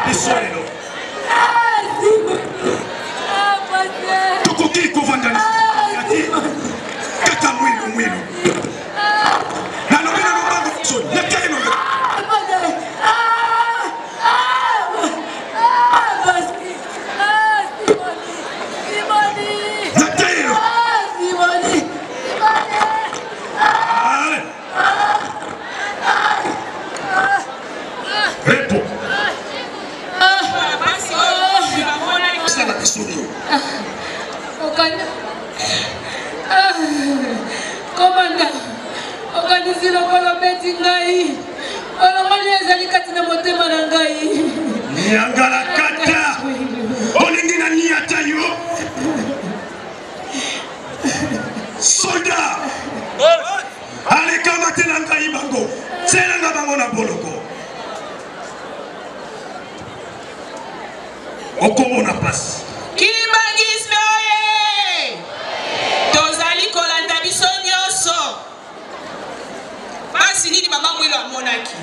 bisolelo tukuki kovandani yati kata mwilu nalobela lobango biso yateno Komanda, organisira kwa beti ngai. Wala mali ezali kati na motema na ngai. Nyangala kata. Olingina niata yo. Soldat. Ale kama tena ngai bango. Sela nga bango na boloko. Okomo na passe. Kibangisme oye! Tozali kolanda biso nyonso. Basi nini mama mwilo amonaki?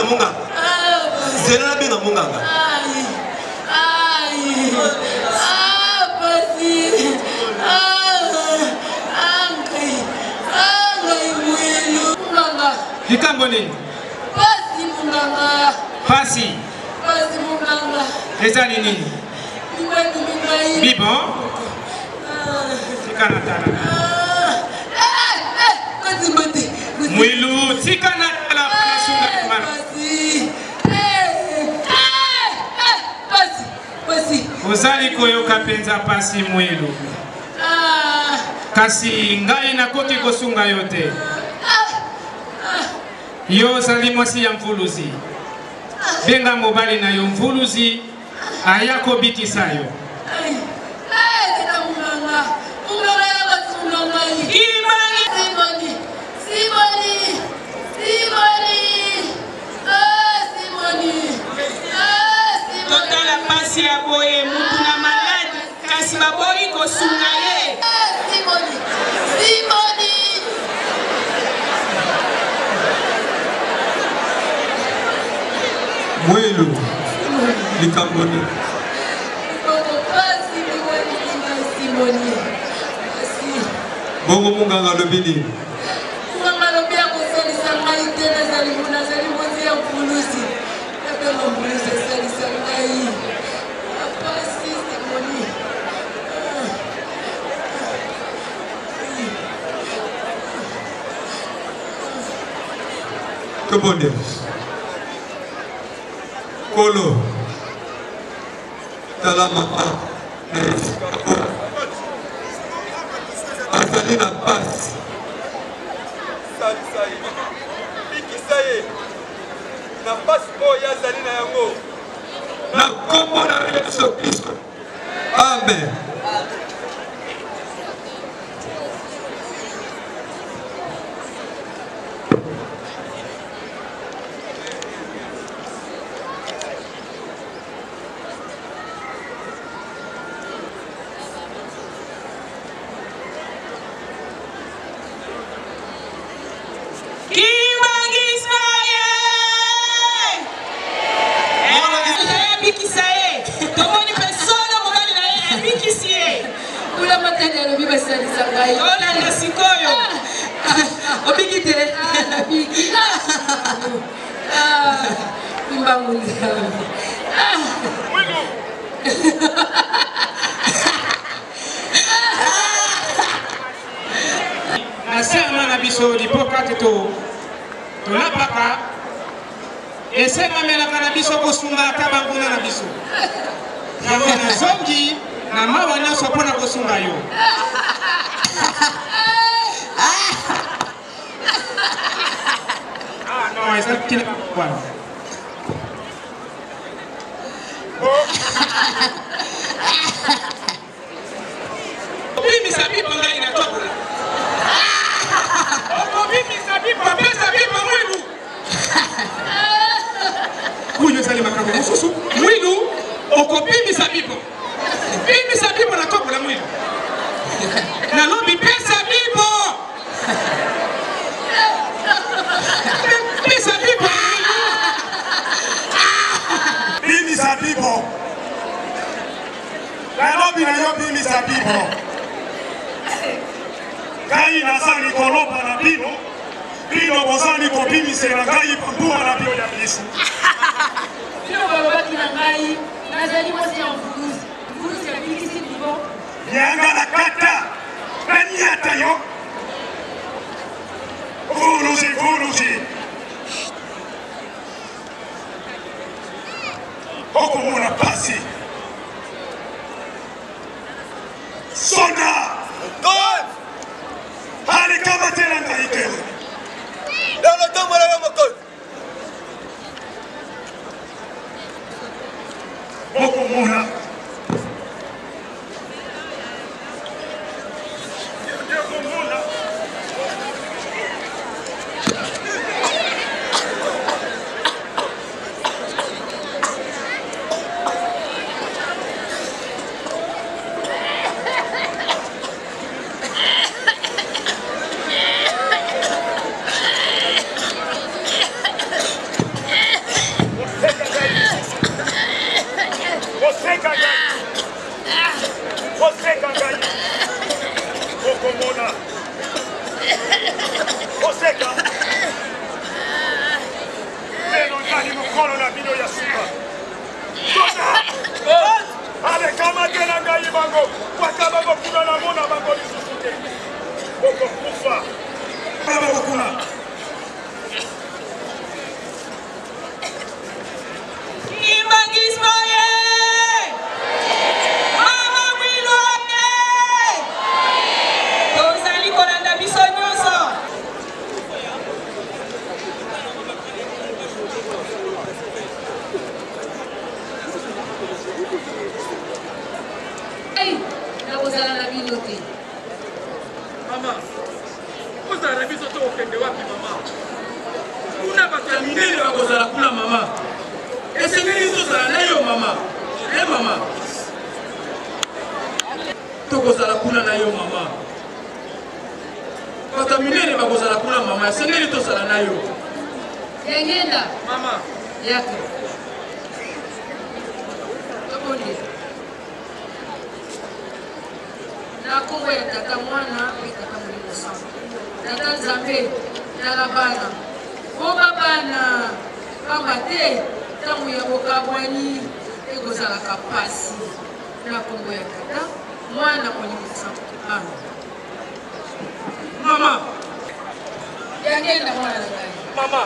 Munga. Zela bina munganga. Likambo nini? Pasi munganga. Pasi. Pasi munganga. Eza nini? Bibon. Tikana tala. Kazimbate. Mwilu tikana tala panasunga kumana. Pasi. Ozali koyoka penza pasi mwilu. Kasi ngai nakoti kosunga yote. Yo zali mwasi ya mvuluzi. Benga mobali na yo mvuluzi. Ayako bikisa yo. Totala pasi ya boye mutu na malade. Kasi baboyi kosunga ye. Simoni. Mwelu. Likamboni. Bongo munganga lobini. Munganga lobi akosalisa ngai te nazali mozi ya mvuluzi. Nabenga mvuluzi asalisa ngai. Pasi Simoni. Kebonde. Kolo. Talama. Azali na pasi. Sali. Bikisaye. Na pasi oyo azali na yango. Na kombo na Yesu Kristo. Amen. Olanda sikoyo. Obigite. Imbanguza. Nasema na biso lipoka teto. Tolapaka. Esema melaka na biso kosunga kabanguna na biso. Yango na zongi na mawa nyonso mpona kosunga yo. Non, eza kila bwana. Obimisa bipo ngai na tokola. Obimisa bipo pesa bipo mwidu. Kuyo sali makambo mususu. Mwidu okobimisa bipo. Bimisa bipo na tokola mwidu. Na lobi pesa bipo. Pesa bipo. Bimisa bipo. Na lobi na yo bimisa bipo. Kai nasani kolopa na bino. Bino bozani ko bimisela ngai pambua na bio ya biso. Bino balobaki na ngai nazali mwasi ya mfuluzi. Mfuluzi ya bikisi bibo. Yanga na kata. Nanyata yo. Furuzi. Oko muna pasi. Sonda. God! Hali kama tena ngaike. Dans le temps, voilà mon code. Oko muna. Mama, uzala biso to okende wapi mama? Kuna bata minene bakozala kuna mama. Esengeli tozala na yo mama. Mama. Tokozala kuna na yo mama. Bata minene bakozala kuna mama. Esengeli tozala na yo. Yengenda. Mama. Yako. Tokondi. Na Kongo ya tata mwana pe tata mulimo sama. Tata Nzambe na bana. Oba bana pamba te tamu ya bokabwani ekozalaka pasi na Kongo ya tata mwana mulimo sama. Mama. Yangenda mwana na ngai. Mama.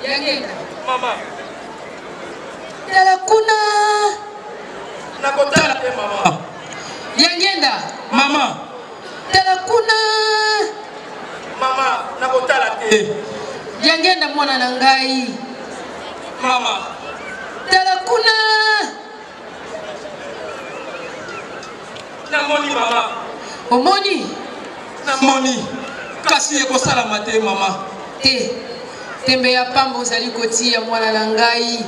Yangenda. Mama. Tala kuna. Nakotala te mama. Yangenda. Mama. Tala kuna. Mama, nakotala te. Yangenda mwana na ngai. Mama. Tala kuna. Namoni mama. Omoni. Namoni. Kasi ekosalama te mama. Te. Tembe ya pambo ozali kotia mwana na ngai.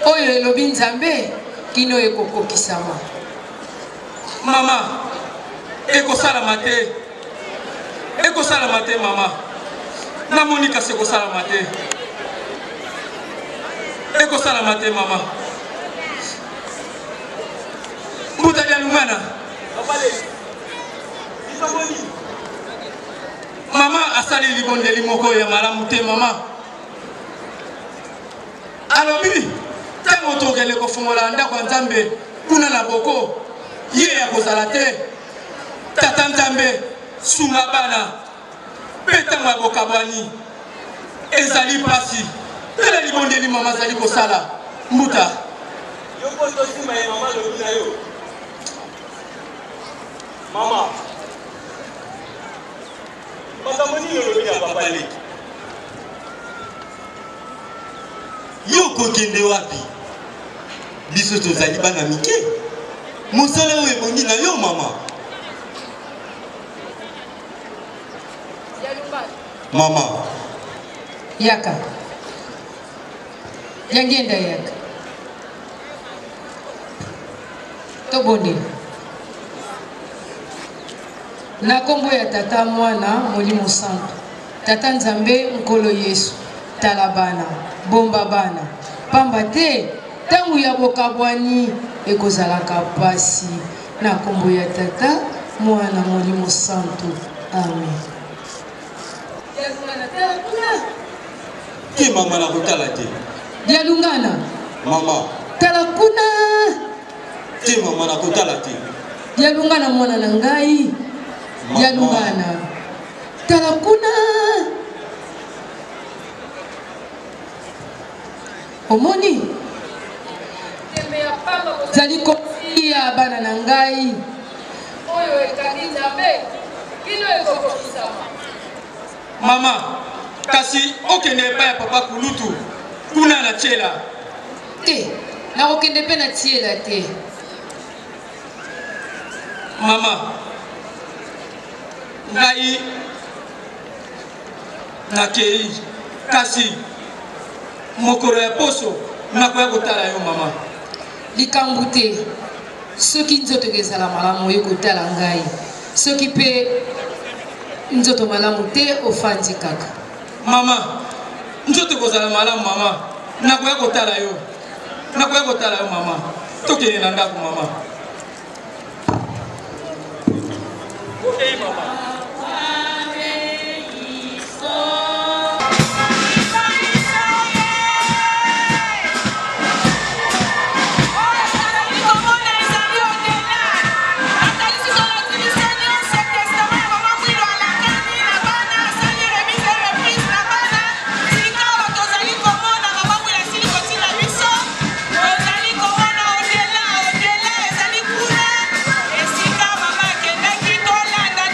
Oyo elobi Nzambe kino ekokokisama. Mama. Ekosalama te. Ekosalama te mama. Namoni kasi ekosalama te. Ekosalama te mama. Mbutali ya lungana. Mama asali libondeli moko ya malamu te mama. Alobi tango tokele kofungola ndako ya Nzambe kuna na boko ye ya kozala te. Tata Nzambe sunga bana pe tango ya bokabwani ezali pasi. Tala libondeli mama azali kosala mbuta. Yoko tosima ya mama lobi na yo. Mama. Makamoni lobi ya papa leki. Yo tokokende wapi? Biso tozali bana mike. Mosala oyo ebongi na yo mama. Mama. Yaka. Yangenda yaka. Tobonde. Na kombo ya tata mwana Molimo Santo. Tata Nzambe nkolo Yesu. Talabana. Bomba bana. Pamba te tangu ya bokabwani ekozalaka pasi. Na kombo ya tata mwana Molimo Santo. Amen. Ki mama na kotala te. Dialungana. Mama. Talakuna. Ki mama na kotala te. Dialungana mwana na ngai. Dialungana. Talakuna. Omoni. Zali kofiya bana na ngai. Oyo ekandi Nzambe. Kino ekokokisama. Mama, kasi okende epai ya papa kulutu kuna na tiela te nakokende mpe na tiela te. Mama, ngai nakei kasi mokolo ya poso nakoya kotala yo mama. Likambo te soki nzoto ezala malamu oyo kotala ngai, soki mpe nzoto malamu te ofandi kaka. Mama, nzoto kozala malamu mama, nakoya kotala yo. Nakoya kotala yo mama. Tokende na ndako mama. Okay mama. Esika mama kendaki tolanda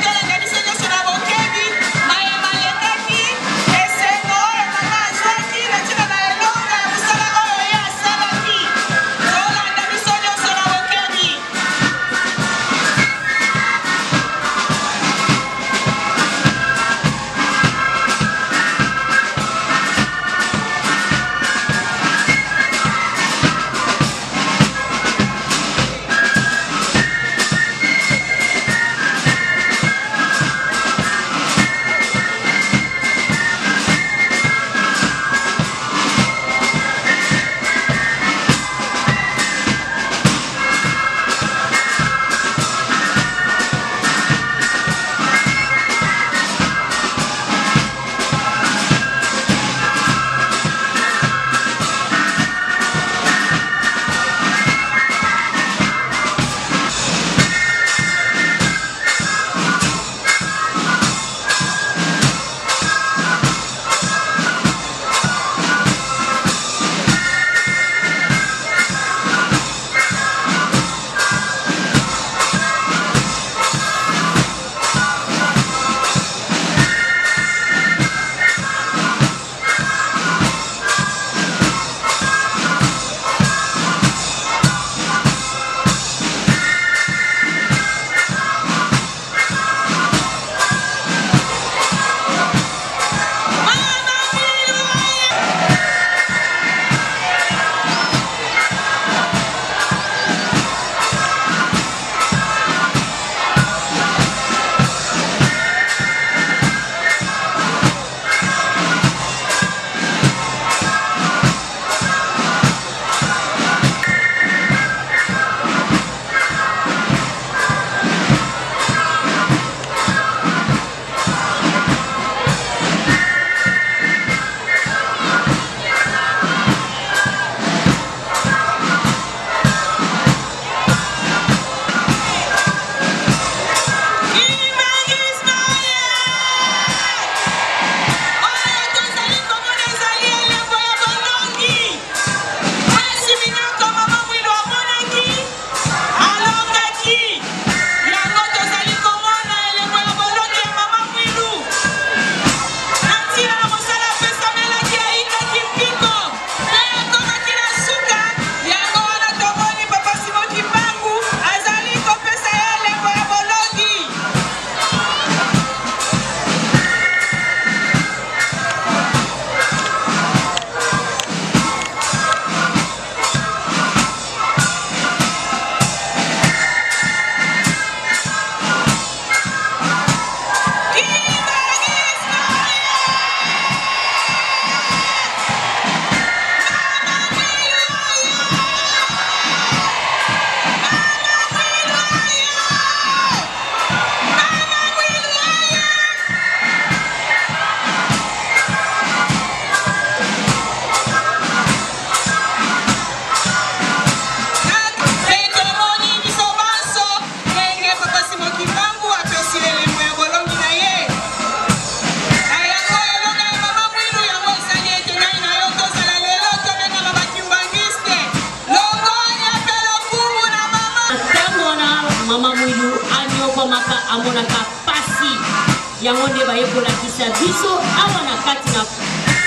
yango nde bayekolakisa biso awa na kati na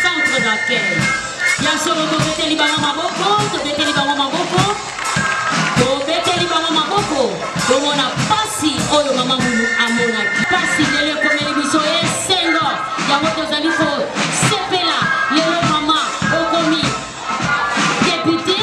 centre d'accueil ya solo tobeteli bango maboko tobeteli bango maboko tomona pasi oyo mama munu amonaki pasi lelo ekomeli biso esengo yango tozali kosepela lelo mama okomi depute